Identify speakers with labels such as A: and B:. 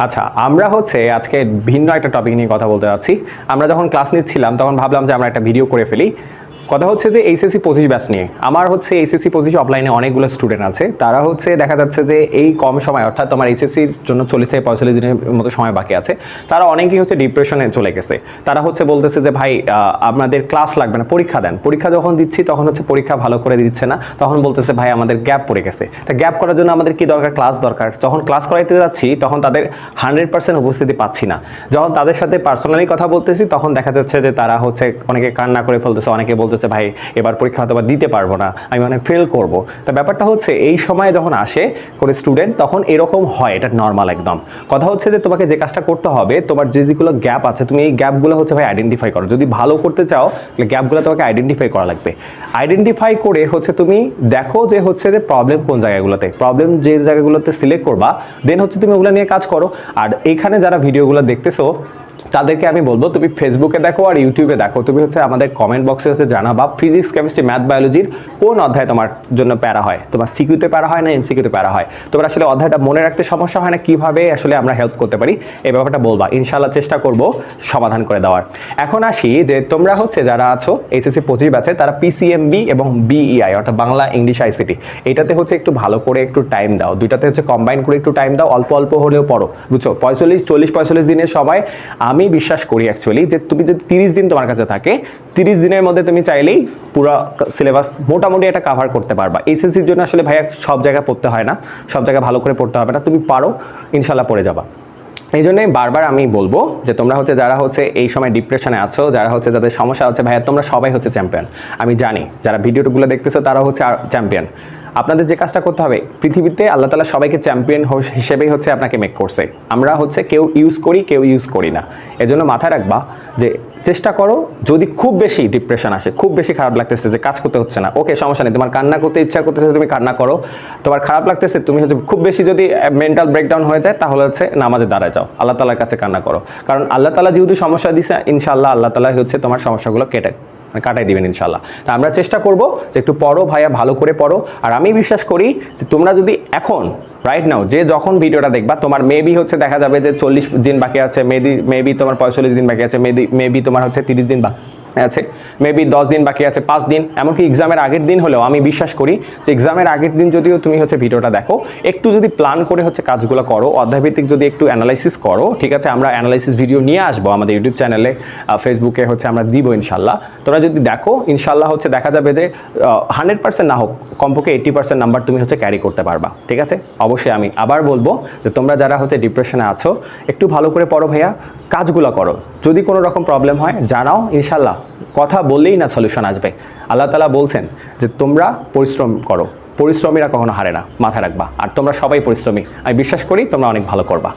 A: আচ্ছা, আমরা হচ্ছে আজকে ভিন্ন একটা টপিক নিয়ে কথা বলতে যাচ্ছি। আমরা যখন ক্লাস নিচ্ছিলাম তখন ভাবলাম যে আমরা একটা ভিডিও করে ফেলি। কথা হচ্ছে যে এইচএসসি 25 ব্যাচ নিয়ে। আমার হচ্ছে এইচএসসি 25 অফলাইনে অনেকগুলো স্টুডেন্ট আছে, তারা হচ্ছে দেখা যাচ্ছে যে এই কম সময় অর্থাৎ তোমার এইচএসসির জন্য 40 থেকে 45 দিনের মতো সময় বাকি আছে, তারা অনেকেই হচ্ছে ডিপ্রেশনে চলে গেছে। তারা হচ্ছে বলতেছে যে ভাই আমাদের ক্লাস লাগবে না, পরীক্ষা দেন। পরীক্ষা যখন দিচ্ছি তখন হচ্ছে পরীক্ষা ভালো করে দিচ্ছে না, তখন বলতেছে ভাই আমাদের গ্যাপ পড়ে গেছে। তা গ্যাপ করার জন্য আমাদের কি দরকার? ক্লাস দরকার। যখন ক্লাস করাইতে যাচ্ছি তখন তাদের 100% উপস্থিতি পাচ্ছি না। যখন তাদের সাথে পার্সোনালি কথা বলতেছি তখন দেখা যাচ্ছে যে তারা হচ্ছে অনেকে কান্না করে ফেলতেছে, অনেকে বলতেছে ভাই এবার পরীক্ষা হয়তো বা দিতে পারবো না, আমি অনেক ফেল করব। তো ব্যাপারটা হচ্ছে এই সময় যখন আসে করে স্টুডেন্ট তখন এরকম হয়, এটা নর্মাল একদম। কথা হচ্ছে যে তোমাকে যে কাজটা করতে হবে, তোমার যেগুলো গ্যাপ আছে তুমি এই গ্যাপগুলো হচ্ছে ভাই আইডেন্টিফাই করো। যদি ভালো করতে চাও তাহলে গ্যাপগুলো তোমাকে আইডেন্টিফাই করা লাগবে। আইডেন্টিফাই করে হচ্ছে তুমি দেখো যে হচ্ছে যে প্রবলেম কোন জায়গাগুলোতে, প্রবলেম যে জায়গাগুলোতে সিলেক্ট করবা, দেন হচ্ছে তুমি ওগুলো নিয়ে কাজ করো। আর এইখানে যারা ভিডিওগুলো দেখতেছো তাদেরকে আমি বলবো তুমি ফেসবুকে দেখো আর ইউটিউবে দেখো, তুমি হচ্ছে আমাদের কমেন্ট বক্সে হচ্ছে জানাবা ফিজিক্স কেমিস্ট্রি ম্যাথ বায়োলজির কোন অধ্যায় তোমার জন্য প্যারা হয়, তোমার সিকিউতে প্যারা হয় না এমসিকিউতে প্যারা হয়, তোমার আসলে অধ্যায়টা মনে রাখতে সমস্যা হয় না, কিভাবে আসলে আমরা হেল্প করতে পারি এই ব্যাপারটা বলবা, ইনশাআল্লাহ চেষ্টা করব সমাধান করে দেওয়ার। এখন আসি যে তোমরা হচ্ছে যারা আছো এইচএসসি 25 ব্যাচে, তারা পিসিএমবি এবং বিইআই অর্থাৎ বাংলা ইংলিশ আইসিটি এটাতে হচ্ছে একটু ভালো করে একটু টাইম দাও, দুইটাতে হচ্ছে কম্বাইন করে একটু টাইম দাও, অল্প অল্প হলেও পড়ো, বুঝছো? 40 দিনের সময় আমি বিশ্বাস করি অ্যাকচুয়ালি যে তুমি যদি 30 দিন তোমার কাছে থাকে, 30 দিনের মধ্যে তুমি চাইলেই পুরো সিলেবাস মোটামুটি এটা কাভার করতে পারবা। এইচএসসির জন্য আসলে ভাইয়া সব জায়গায় পড়তে হয় না, সব জায়গায় ভালো করে পড়তে হবে না, তুমি পারো, ইনশাল্লাহ পড়ে যাবা। এই জন্যই বারবার আমি বলবো যে তোমরা হচ্ছে যারা হচ্ছে এই সময় ডিপ্রেশনে আছো, যারা হচ্ছে যাদের সমস্যা হচ্ছে, ভাইয়া তোমরা সবাই হচ্ছে চ্যাম্পিয়ন। আমি জানি যারা ভিডিওগুলো দেখতেছো তারা হচ্ছে চ্যাম্পিয়ন। আপনাদের যে কাজটা করতে হবে, পৃথিবীতে আল্লাহ তাআলা সবাইকে চ্যাম্পিয়ন হিসেবেই হচ্ছে আপনাকে মেক করছে। আমরা হচ্ছে কেউ ইউজ করি, কেউ ইউজ করি না। এজন্য মাথায় রাখবা যে চেষ্টা করো, যদি খুব বেশি ডিপ্রেশন আসে, খুব বেশি খারাপ লাগতেছে যে কাজ করতে হচ্ছে না, ওকে সমস্যা নেই, তোমার কান্না করতে ইচ্ছা করতেছে তুমি কান্না করো, তোমার খারাপ লাগতেছে তুমি হচ্ছে খুব বেশি যদি মেন্টাল ব্রেকডাউন হয়ে যায় তাহলে হচ্ছে নামাজে দাঁড়ায় যাও, আল্লাহ তাআলার কাছে কান্না করো। কারণ আল্লাহ তাআলা যেহেতু সমস্যা দিছে, ইনশাআল্লাহ আল্লাহ তাআলা হচ্ছে তোমার সমস্যাগুলো কাটাই দিবেন ইনশাআল্লাহ। তা আমরা চেষ্টা করব যে একটু পড়ো ভাইয়া, ভালো করে পড়ো। আর আমি বিশ্বাস করি যে তোমরা যদি এখন রাইট নাও যে যখন ভিডিওটা দেখবা, তোমার মেবি হচ্ছে দেখা যাবে যে 40 দিন বাকি আছে, মেবি তোমার 45 দিন বাকি আছে, মেবি তোমার হচ্ছে 30 দিন বাকি আছে, মেবি 10 দিন বাকি আছে, 5 দিন, এমনকি এক্সামের আগের দিন হলেও আমি বিশ্বাস করি যে এক্সামের আগের দিন যদিও তুমি হচ্ছে ভিডিওটা দেখো, একটু যদি প্ল্যান করে হচ্ছে কাজগুলো করো, অধ্যায়ভিত্তিক যদি একটু অ্যানালাইসিস করো, ঠিক আছে? আমরা অ্যানালাইসিস ভিডিও নিয়ে আসবো আমাদের ইউটিউব চ্যানেলে, ফেসবুকে হচ্ছে আমরা দিব ইনশাল্লাহ। তোমরা যদি দেখো ইনশাল্লাহ হচ্ছে দেখা যাবে যে 100% না হোক কমপক্ষে 80% নাম্বার তুমি হচ্ছে ক্যারি করতে পারবা, ঠিক আছে? অবশ্যই আমি আবার বলবো যে তোমরা যারা হচ্ছে ডিপ্রেশনে আছো একটু ভালো করে পড়ো ভাইয়া, কাজগুলো করো। যদি কোনো রকম প্রবলেম হয় জানাও, ইনশাল্লাহ কথা বললেই না সলিউশন আসবে। আল্লাহ তাআলা বলছেন যে তোমরা পরিশ্রম করো, পরিশ্রমীরা কখনো হারে না, মাথায় রাখবা। আর তোমরা সবাই পরিশ্রমী, আমি বিশ্বাস করি তোমরা অনেক ভালো করবা।